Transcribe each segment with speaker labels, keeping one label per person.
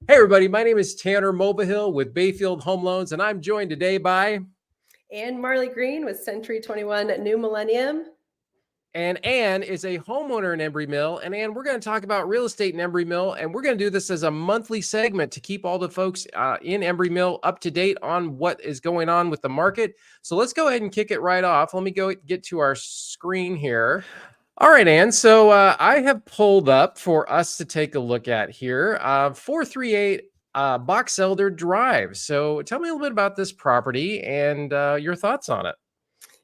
Speaker 1: Hey, everybody. My name is Tanner Mulvahill with Bayfield Home Loans, and I'm joined today by
Speaker 2: And Marley Green with Century 21 New Millennium.
Speaker 1: and Ann is a homeowner in Embrey Mill. And Ann, we're going to talk about real estate in Embrey Mill, and we're going to do this as a monthly segment to keep all the folks in Embrey Mill up to date on what is going on with the market. So let's go ahead and kick it right off. Let me go get to our screen here. All right, Ann. So I have pulled up for us to take a look at here 438 Box Elder Drive. So tell me a little bit about this property and your thoughts on it.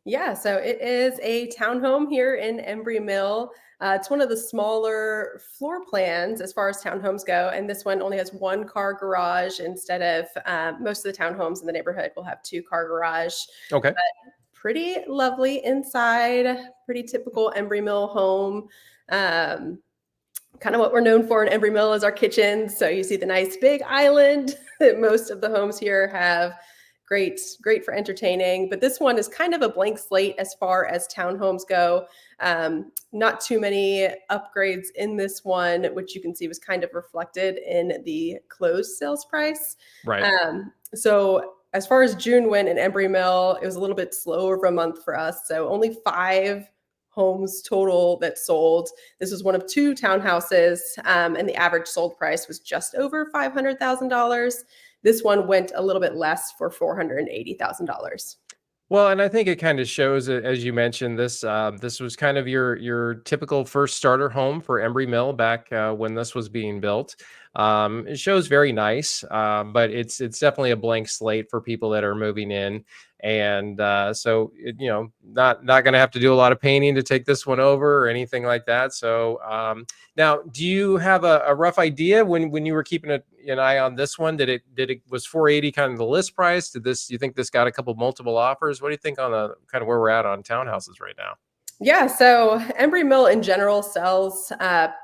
Speaker 2: Yeah, so it is a townhome here in Embry Mill. It's one of the smaller floor plans as far as townhomes go, and this one only has one car garage instead of most of the townhomes in the neighborhood will have two-car garage.
Speaker 1: Okay.
Speaker 2: Pretty lovely inside, pretty typical Embry Mill home. Kind of what we're known for in Embry Mill is our kitchens. So you see the nice big island that most of the homes here have. Great for entertaining, but this one is kind of a blank slate as far as townhomes go. Not too many upgrades in this one, which you can see was kind of reflected in the closed sales price.
Speaker 1: Right.
Speaker 2: So as far as June went in Embry Mill, it was a little bit slower of a month for us. So only 5 homes total that sold. This was one of 2 townhouses, and the average sold price was just over $500,000. This one went a little bit less for $480,000.
Speaker 1: Well, and I think it kind of shows, as you mentioned, this was kind of your typical first starter home for Embry Mill back when this was being built. It shows very nice, but it's definitely a blank slate for people that are moving in, and not going to have to do a lot of painting to take this one over or anything like that. So now, do you have a rough idea when you were keeping an eye on this one? Did it was 480 kind of the list price? You think this got a couple multiple offers? What do you think on the kind of where we're at on townhouses right now?
Speaker 2: Yeah, so Embry Mill in general sells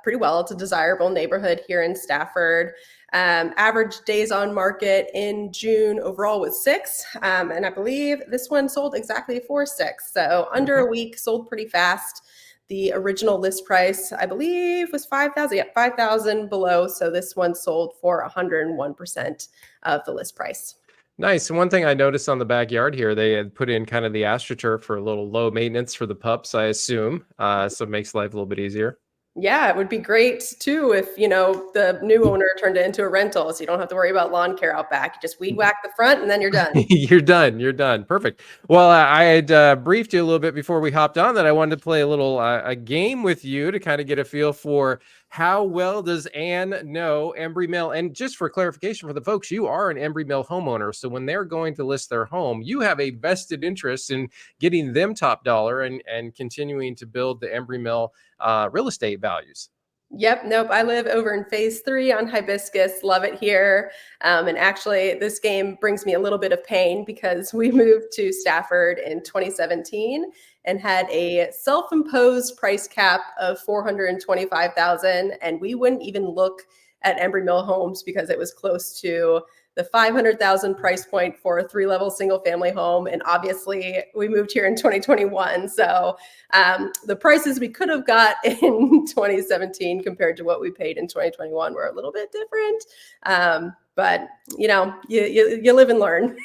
Speaker 2: pretty well. It's a desirable neighborhood here in Stafford. Average days on market in June overall was 6, and I believe this one sold exactly for 6. So under a week, sold pretty fast. The original list price, I believe, was 5,000. Yeah, 5,000 below. So this one sold for 101% of the list price.
Speaker 1: Nice. And one thing I noticed on the backyard here, they had put in kind of the AstroTurf for a little low maintenance for the pups, I assume. So it makes life a little bit easier.
Speaker 2: Yeah, it would be great too if, the new owner turned it into a rental, so you don't have to worry about lawn care out back. You just weed whack the front and then you're done.
Speaker 1: You're done. You're done. Perfect. Well, I had briefed you a little bit before we hopped on that I wanted to play a little a game with you to kind of get a feel for how well does Ann know Embry Mill. And just for clarification for the folks, you are an Embry Mill homeowner. So when they're going to list their home, you have a vested interest in getting them top dollar and continuing to build the Embry Mill real estate values.
Speaker 2: Yep. Nope. I live over in phase 3 on Hibiscus. Love it here. And actually, this game brings me a little bit of pain because we moved to Stafford in 2017 and had a self-imposed price cap of $425,000. And we wouldn't even look at Embry Mill homes because it was close to the $500,000 price point for a 3-level single family home. And obviously we moved here in 2021. So the prices we could have got in 2017 compared to what we paid in 2021 were a little bit different. But you live and learn.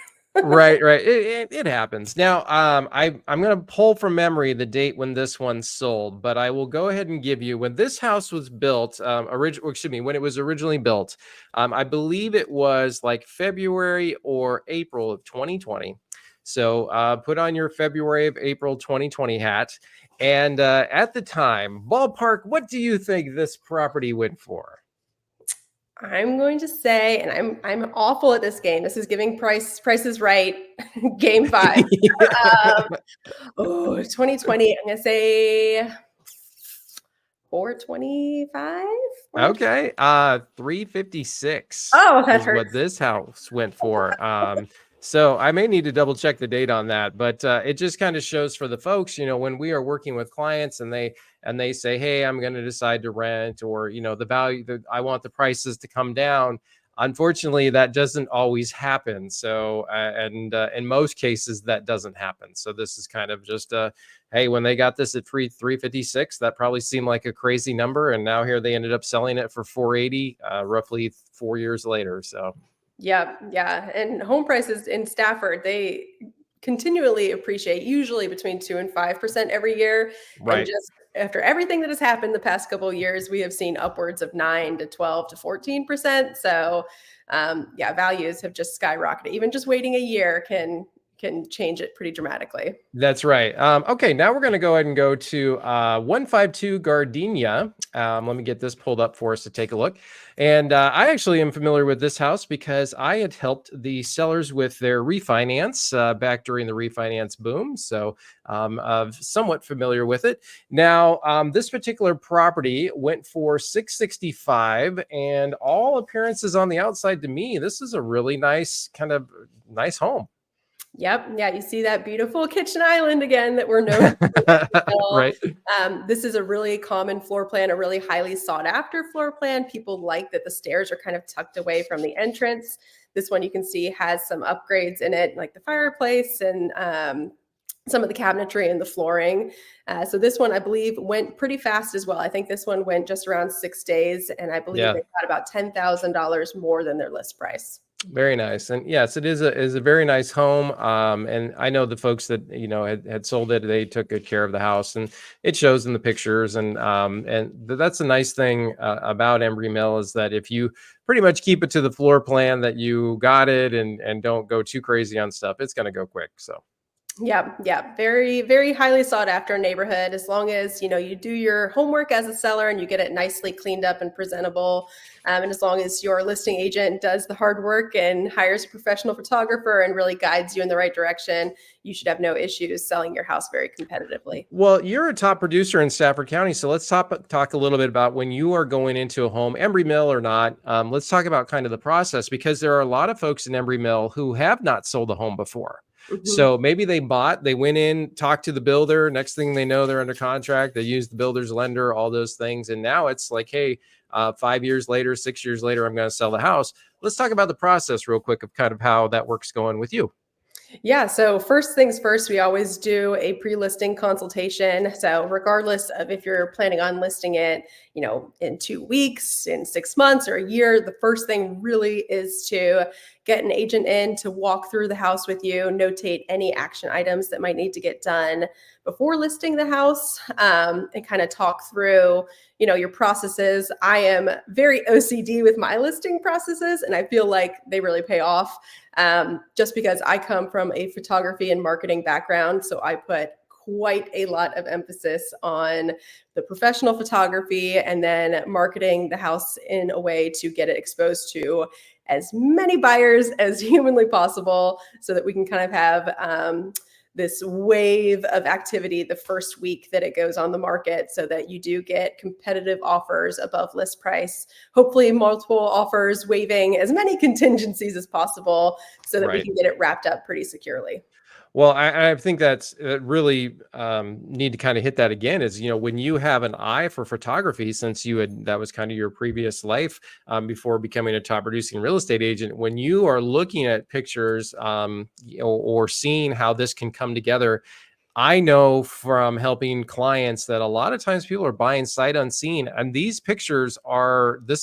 Speaker 1: Right. It happens. Now, I'm going to pull from memory the date when this one sold, but I will go ahead and give you when this house was built. When it was originally built, I believe it was like February or April of 2020. So put on your February of April 2020 hat. And at the time, ballpark, what do you think this property went for?
Speaker 2: I'm going to say, and I'm awful at this game. This is giving prices right. Game 5. 2020. I'm going to say 425.
Speaker 1: Okay. 356.
Speaker 2: Oh, that
Speaker 1: is
Speaker 2: hurts.
Speaker 1: what this house went for. So I may need to double check the date on that, but it just kind of shows for the folks, when we are working with clients and they say, hey, I'm going to decide to rent, or, the value that I want the prices to come down. Unfortunately, that doesn't always happen. So, and in most cases, that doesn't happen. So this is kind of just hey, when they got this at 356, that probably seemed like a crazy number, and now here they ended up selling it for 480, roughly 4 years later. So,
Speaker 2: Yeah, yeah. And home prices in Stafford, they continually appreciate, usually between 2 and 5% every year. And
Speaker 1: right.
Speaker 2: just after everything that has happened the past couple of years, we have seen upwards of 9 to 12 to 14%. So, yeah, values have just skyrocketed. Even just waiting a year can change it pretty dramatically.
Speaker 1: That's right. Okay, now we're going to go ahead and go to 152 Gardenia. Let me get this pulled up for us to take a look. And I actually am familiar with this house because I had helped the sellers with their refinance back during the refinance boom. So somewhat familiar with it. Now, this particular property went for 665, and all appearances on the outside to me, this is a really nice nice home.
Speaker 2: Yep. Yeah, you see that beautiful kitchen island again that we're known for. Well,
Speaker 1: Right.
Speaker 2: this is a really common floor plan, a really highly sought after floor plan. People like that the stairs are kind of tucked away from the entrance. This one you can see has some upgrades in it, like the fireplace and some of the cabinetry and the flooring. So this one, I believe, went pretty fast as well. I think this one went just around 6 days, and I believe
Speaker 1: Yeah.
Speaker 2: they got about $10,000 more than their list price.
Speaker 1: Very nice. And yes, it is a very nice home. And I know the folks that, had sold it, they took good care of the house, and it shows in the pictures. And that's a nice thing about Embry Mill, is that if you pretty much keep it to the floor plan that you got it, and don't go too crazy on stuff, it's going to go quick. So.
Speaker 2: Yeah, yeah, very, very highly sought after neighborhood. As long as you do your homework as a seller and you get it nicely cleaned up and presentable, and as long as your listing agent does the hard work and hires a professional photographer and really guides you in the right direction, you should have no issues selling your house very competitively.
Speaker 1: Well, you're a top producer in Stafford County, so let's talk a little bit about when you are going into a home, Embry Mill or not. Let's talk about kind of the process, because there are a lot of folks in Embry Mill who have not sold a home before.
Speaker 2: Mhm.
Speaker 1: So maybe they went in, talked to the builder. Next thing they know, they're under contract. They use the builder's lender, all those things, and now it's like, hey, 5 years later, 6 years later, I'm going to sell the house. Let's talk about the process real quick of kind of how that works going with you.
Speaker 2: Yeah, so first things first, we always do a pre-listing consultation. So regardless of if you're planning on listing it, in 2 weeks, in 6 months, or a year, the first thing really is to get an agent in to walk through the house with you, notate any action items that might need to get done before listing the house, and kind of talk through, your processes. I am very OCD with my listing processes, and I feel like they really pay off, just because I come from a photography and marketing background. So I put quite a lot of emphasis on the professional photography and then marketing the house in a way to get it exposed to as many buyers as humanly possible, so that we can kind of have this wave of activity the first week that it goes on the market, so that you do get competitive offers above list price, hopefully multiple offers, waiving as many contingencies as possible, so that we
Speaker 1: Right.
Speaker 2: can get it wrapped up pretty securely.
Speaker 1: Well, I think that's really need to kind of hit that again, is, when you have an eye for photography, since that was kind of your previous life before becoming a top producing real estate agent, when you are looking at pictures, or seeing how this can come together. I know from helping clients that a lot of times people are buying sight unseen, and this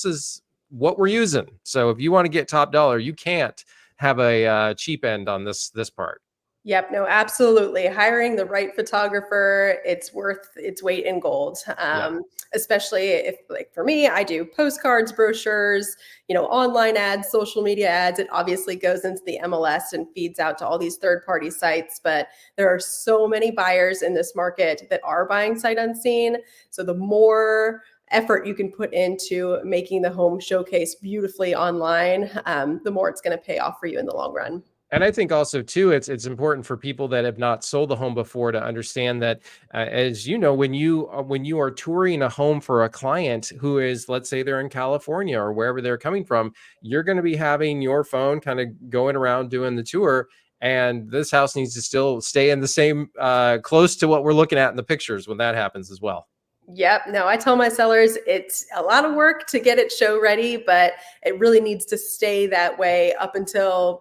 Speaker 1: is what we're using. So if you want to get top dollar, you can't have a cheap end on this part.
Speaker 2: Yep, no, absolutely. Hiring the right photographer, it's worth its weight in gold.
Speaker 1: Yeah.
Speaker 2: Especially if, like for me, I do postcards, brochures, online ads, social media ads. It obviously goes into the MLS and feeds out to all these third-party sites. But there are so many buyers in this market that are buying sight unseen. So the more effort you can put into making the home showcase beautifully online, the more it's going to pay off for you in the long run.
Speaker 1: And I think also too, it's important for people that have not sold a home before to understand that, as you know, when you are touring a home for a client who is, let's say they're in California or wherever they're coming from, you're going to be having your phone kind of going around doing the tour, and this house needs to still stay in the same close to what we're looking at in the pictures when that happens as well.
Speaker 2: Yep. No, I tell my sellers it's a lot of work to get it show ready, but it really needs to stay that way up until,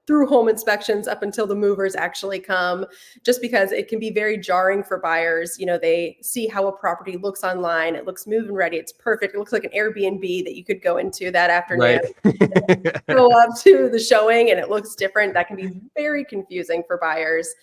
Speaker 2: through home inspections, up until the movers actually come, just because it can be very jarring for buyers. They see how a property looks online. It looks move and ready. It's perfect. It looks like an Airbnb that you could go into that afternoon.
Speaker 1: Right.
Speaker 2: Go up to the showing and it looks different. That can be very confusing for buyers.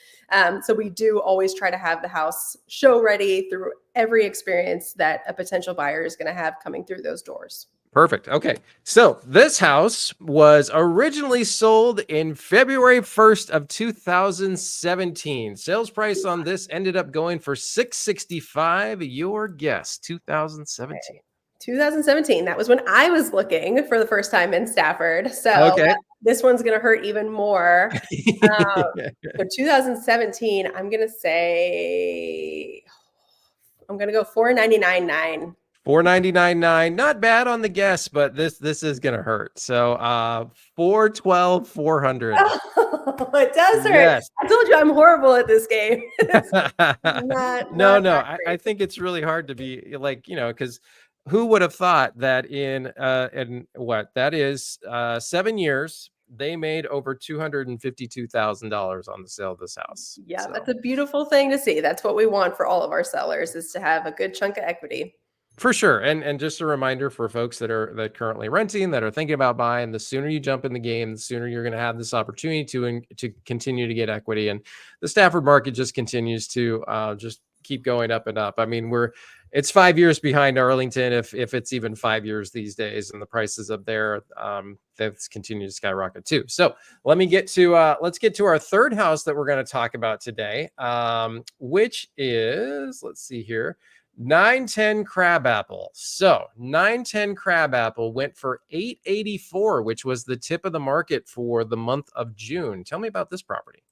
Speaker 2: So we do always try to have the house show ready through every experience that a potential buyer is going to have coming through those doors.
Speaker 1: Perfect. Okay. So this house was originally sold in February 1st of 2017. Sales price on this ended up going for 665. Your guess, 2017.
Speaker 2: 2017. That was when I was looking for the first time in Stafford. So
Speaker 1: Okay.
Speaker 2: this one's going to hurt even more. So 2017, I'm going to go 499.9.
Speaker 1: 499.9. Not bad on the guess, but this is gonna hurt. So 412, 400.
Speaker 2: Oh, it does hurt.
Speaker 1: Yes.
Speaker 2: I told you I'm horrible at this game. It's not
Speaker 1: No, no.
Speaker 2: that
Speaker 1: I
Speaker 2: great.
Speaker 1: think it's really hard to be like, because who would have thought that in what that is 7 years they made over $252,000 on the sale of this house.
Speaker 2: Yeah, that's
Speaker 1: So
Speaker 2: a beautiful thing to see. That's what we want for all of our sellers, is to have a good chunk of equity.
Speaker 1: for sure. And just a reminder for folks that currently renting, that are thinking about buying, the sooner you jump in the game, the sooner you're going to have this opportunity to continue to get equity. And the Stafford market just continues to just keep going up and up. I mean, it's 5 years behind Arlington, if it's even 5 years these days, and the prices up there that's continued to skyrocket too. So let's get to our third house that we're going to talk about today, which is, let's see here, 910 Crabapple. So 910 Crabapple went for 884, which was the tip of the market for the month of June. Tell me about this property.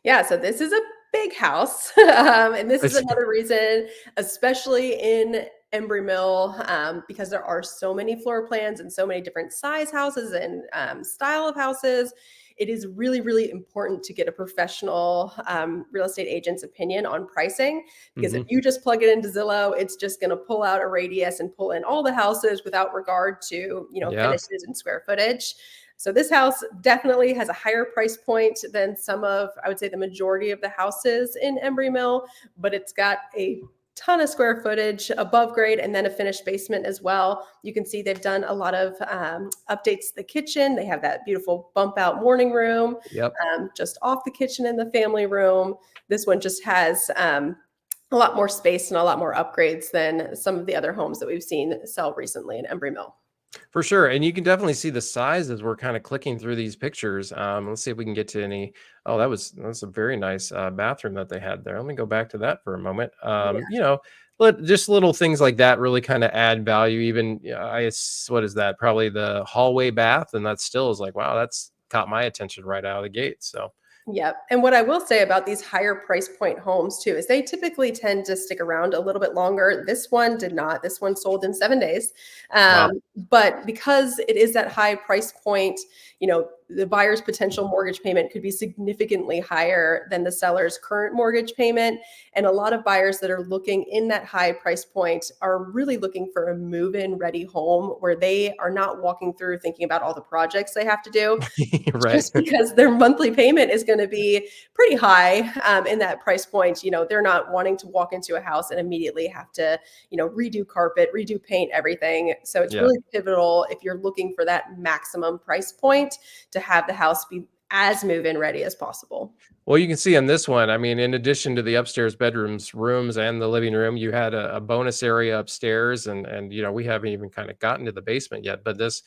Speaker 2: Yeah, so this is a big house. And this is another reason, especially in Embry Mill, because there are so many floor plans and so many different size houses and style of houses. It is really, really important to get a professional real estate agent's opinion on pricing, because if
Speaker 1: Mhm.
Speaker 2: you just plug it into Zillow, it's just going to pull out a radius and pull in all the houses without regard to,
Speaker 1: Yeah.
Speaker 2: finishes and square footage. So this house definitely has a higher price point than I would say, the majority of the houses in Embry Mill, but it's got a ton of square footage, above grade, and then a finished basement as well. You can see they've done a lot of updates to the kitchen. They have that beautiful bump out morning room
Speaker 1: Yep.
Speaker 2: just off the kitchen in the family room. This one just has a lot more space and a lot more upgrades than some of the other homes that we've seen sell recently in Embry Mill.
Speaker 1: For sure. And you can definitely see the size as we're kind of clicking through these pictures. Let's see if we can get to any. Oh, that's a very nice bathroom that they had there. Let me go back to that for a moment. Just little things like that really kind of add value. Even what is that? Probably the hallway bath, and that still is like, wow, that's caught my attention right out of the gate. So
Speaker 2: Yep. And what I will say about these higher price point homes too is they typically tend to stick around a little bit longer. This one did not. This one sold in 7 days.
Speaker 1: wow.
Speaker 2: But because it is that high price point, the buyer's potential mortgage payment could be significantly higher than the seller's current mortgage payment. And a lot of buyers that are looking in that high price point are really looking for a move-in ready home where they are not walking through thinking about all the projects they have to do,
Speaker 1: Right.
Speaker 2: just because their monthly payment is going to be pretty high in that price point. They're not wanting to walk into a house and immediately have to, redo carpet, redo paint, everything. So it's
Speaker 1: Yeah.
Speaker 2: really pivotal, if you're looking for that maximum price point, to have the house be as move-in ready as possible.
Speaker 1: Well, you can see on this one, I mean, in addition to the upstairs bedrooms, rooms, and the living room, you had a bonus area upstairs, and we haven't even kind of gotten to the basement yet. But this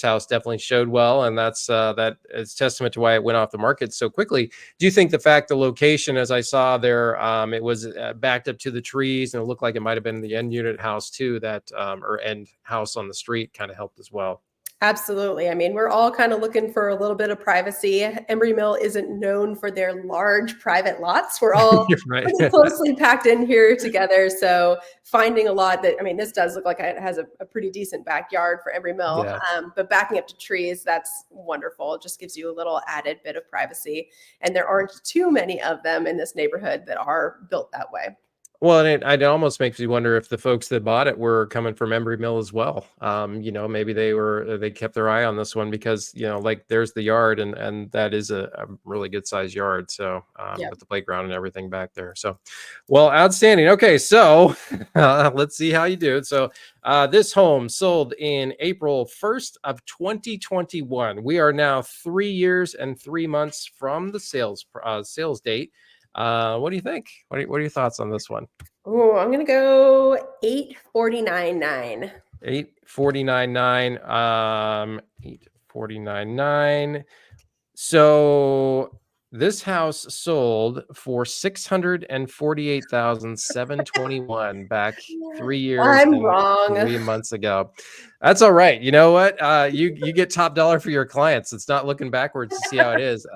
Speaker 1: house definitely showed well, and that is testament to why it went off the market so quickly. Do you think the fact the location, as I saw there, it was backed up to the trees, and it looked like it might have been the end unit house too, that or end house on the street, kind of helped as well?
Speaker 2: Absolutely. I mean, we're all kind of looking for a little bit of privacy. Embry Mill isn't known for their large private lots. We're all
Speaker 1: You're right.
Speaker 2: pretty closely packed in here together. So finding a lot that, I mean, this does look like it has a pretty decent backyard for Embry Mill,
Speaker 1: Yeah.
Speaker 2: but backing up to trees, that's wonderful. It just gives you a little added bit of privacy. And there aren't too many of them in this neighborhood that are built that way.
Speaker 1: Well, and it almost makes you wonder if the folks that bought it were coming from Embry Mill as well. Maybe they kept their eye on this one because, like there's the yard and that is a really good sized yard. So,
Speaker 2: Yeah.
Speaker 1: with the playground and everything back there. So, well, outstanding. Okay. So, let's see how you do. So, this home sold in April 1st of 2021. We are now 3 years and 3 months from the sales date. What do you think? What are your thoughts on this one?
Speaker 2: Oh, I'm gonna go 849.9.
Speaker 1: 849.9. 849.9. So this house sold for 648,721 back 3 years
Speaker 2: I'm
Speaker 1: and
Speaker 2: wrong.
Speaker 1: 3 months ago. That's all right. You know what? You get top dollar for your clients. It's not looking backwards to see how it is.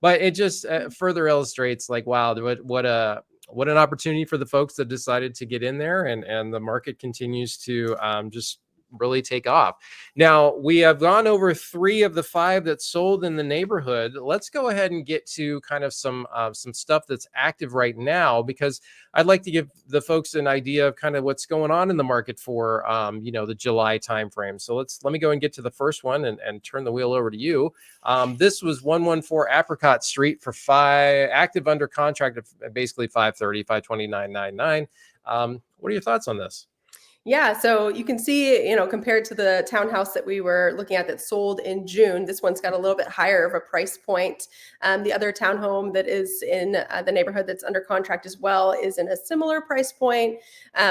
Speaker 1: But it just further illustrates like, wow, what an opportunity for the folks that decided to get in there, and the market continues to just really take off. Now, we have gone over 3 of the 5 that sold in the neighborhood. Let's go ahead and get to kind of some stuff that's active right now, because I'd like to give the folks an idea of kind of what's going on in the market for the July timeframe. So let me go and get to the first one and turn the wheel over to you. This was 114 Apricot Street for 5 active under contract of basically 530, 529.99. What are your thoughts on this?
Speaker 2: Yeah, so you can see, compared to the townhouse that we were looking at that sold in June, this one's got a little bit higher of a price point. The other townhome that is in the neighborhood that's under contract as well is in a similar price point.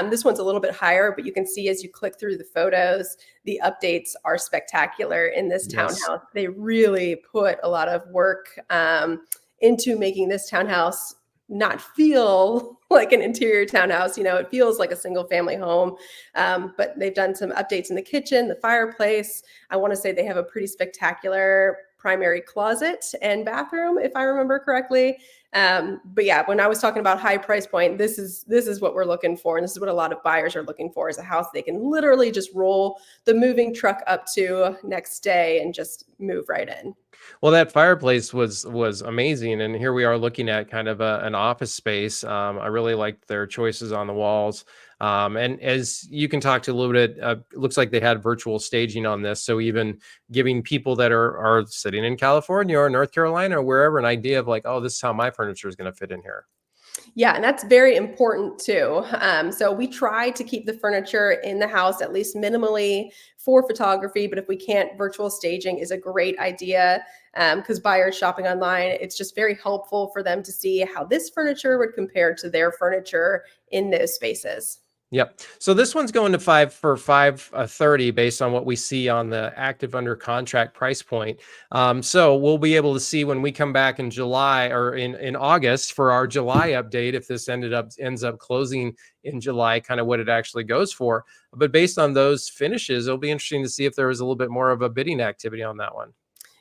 Speaker 2: This one's a little bit higher, but you can see as you click through the photos, the updates are spectacular in this
Speaker 1: Yes.
Speaker 2: townhouse. They really put a lot of work into making this townhouse not feel like an interior townhouse. It feels like a single family home. But they've done some updates in the kitchen, the fireplace. I want to say they have a pretty spectacular primary closet and bathroom, if I remember correctly. But yeah, when I was talking about high price point, this is what we're looking for, and this is what a lot of buyers are looking for: is a house they can literally just roll the moving truck up to next day and just move right in.
Speaker 1: Well, that fireplace was amazing, and here we are looking at kind of an office space. I really liked their choices on the walls, and as you can talk to a little bit, it looks like they had virtual staging on this, so even giving people that are sitting in California or North Carolina or wherever an idea of like, oh, this is how my furniture is going to fit in here.
Speaker 2: Yeah, and that's very important too. So we try to keep the furniture in the house at least minimally for photography, but if we can't, virtual staging is a great idea because buyers shopping online, it's just very helpful for them to see how this furniture would compare to their furniture in those spaces.
Speaker 1: Yep. So this one's going to 530 based on what we see on the active under contract price point. So we'll be able to see when we come back in July or in August for our July update, if this ends up closing in July, kind of what it actually goes for. But based on those finishes, it'll be interesting to see if there was a little bit more of a bidding activity on that one.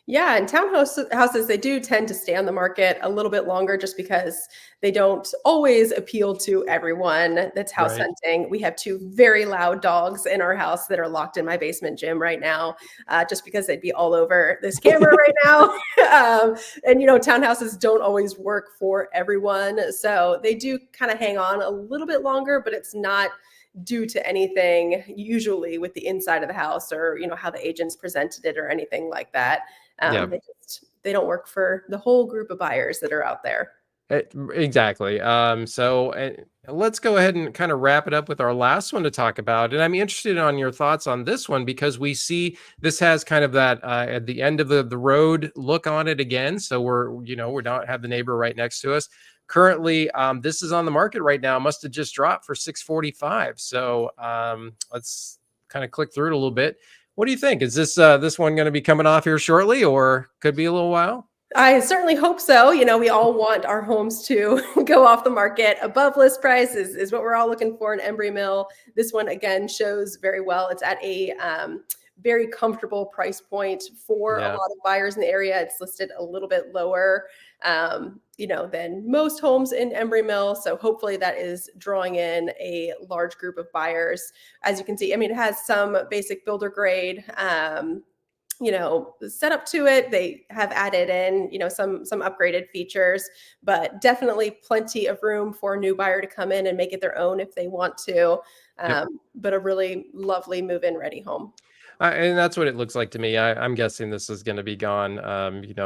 Speaker 2: Yeah, and houses, they do tend to stay on the market a little bit longer just because they don't always appeal to everyone that's house
Speaker 1: Right.
Speaker 2: hunting. We have 2 very loud dogs in our house that are locked in my basement gym right now, just because they'd be all over this camera right now. And townhouses don't always work for everyone, so they do kind of hang on a little bit longer, but it's not due to anything usually with the inside of the house or how the agents presented it or anything like that.
Speaker 1: Yeah.
Speaker 2: They don't work for the whole group of buyers that are out there.
Speaker 1: Exactly. Let's go ahead and kind of wrap it up with our last one to talk about. And I'm interested on your thoughts on this one because we see this has kind of that at the end of the road look on it again. So we don't have the neighbor right next to us. Currently, this is on the market right now. Must have just dropped for 645. So let's kind of click through it a little bit. What do you think? Is this one going to be coming off here shortly, or could be a little while?
Speaker 2: I certainly hope so. We all want our homes to go off the market above list price is what we're all looking for in Embry Mill. This one again shows very well. It's at a very comfortable price point for a
Speaker 1: Yeah.
Speaker 2: lot of buyers in the area. It's listed a little bit lower, than most homes in Embry Mill. So hopefully that is drawing in a large group of buyers. As you can see, I mean, it has some basic builder grade setup to it. They have added in, some upgraded features, but definitely plenty of room for a new buyer to come in and make it their own if they want to.
Speaker 1: Yep.
Speaker 2: But a really lovely move-in ready home.
Speaker 1: And that's what it looks like to me. I'm guessing this is going to be gone,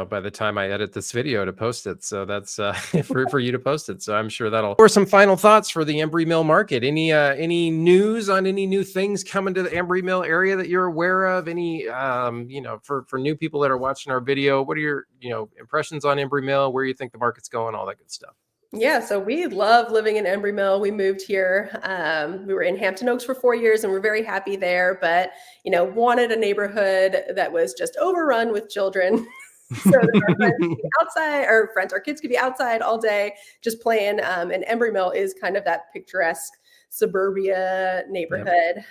Speaker 1: by the time I edit this video to post it. So that's for you to post it. So I'm sure that'll. Or some final thoughts for the Embry Mill market. Any news on any new things coming to the Embry Mill area that you're aware of? Any for new people that are watching our video, what are your impressions on Embry Mill? Where you think the market's going? All that good stuff.
Speaker 2: Yeah, so we love living in Embry Mill. We moved here. We were in Hampton Oaks for 4 years, and we're very happy there. But wanted a neighborhood that was just overrun with children, so that our friends could be outside, our kids could be outside all day just playing. And Embry Mill is kind of that picturesque suburbia
Speaker 1: Yep.
Speaker 2: neighborhood.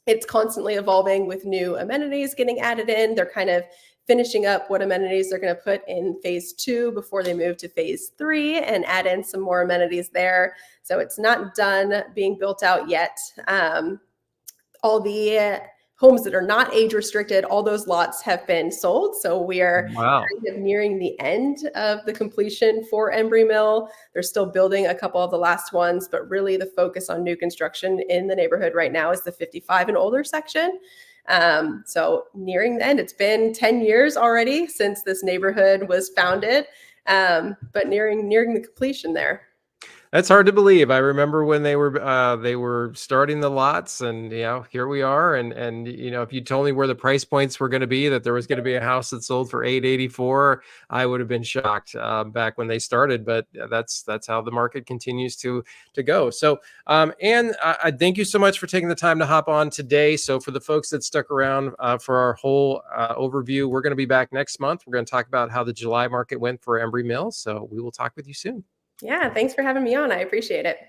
Speaker 2: It's constantly evolving with new amenities getting added in. They're kind of finishing up what amenities they're going to put in phase 2 before they move to phase 3 and add in some more amenities there. So it's not done being built out yet. All the homes that are not age restricted, all those lots have been sold. So we are
Speaker 1: Wow.
Speaker 2: kind of nearing the end of the completion for Embry Mill. They're still building a couple of the last ones, but really the focus on new construction in the neighborhood right now is the 55 and older section. So nearing the end. It's been 10 years already since this neighborhood was founded, but nearing the completion there.
Speaker 1: That's hard to believe. I remember when they were starting the lots, and here we are. And if you told me where the price points were going to be, that there was going to be a house that sold for 884, I would have been shocked back when they started. But that's how the market continues to go. So, and I thank you so much for taking the time to hop on today. So for the folks that stuck around for our whole overview, we're going to be back next month. We're going to talk about how the July market went for Embry Mill. So we will talk with you soon.
Speaker 2: Yeah, thanks for having me on. I appreciate it.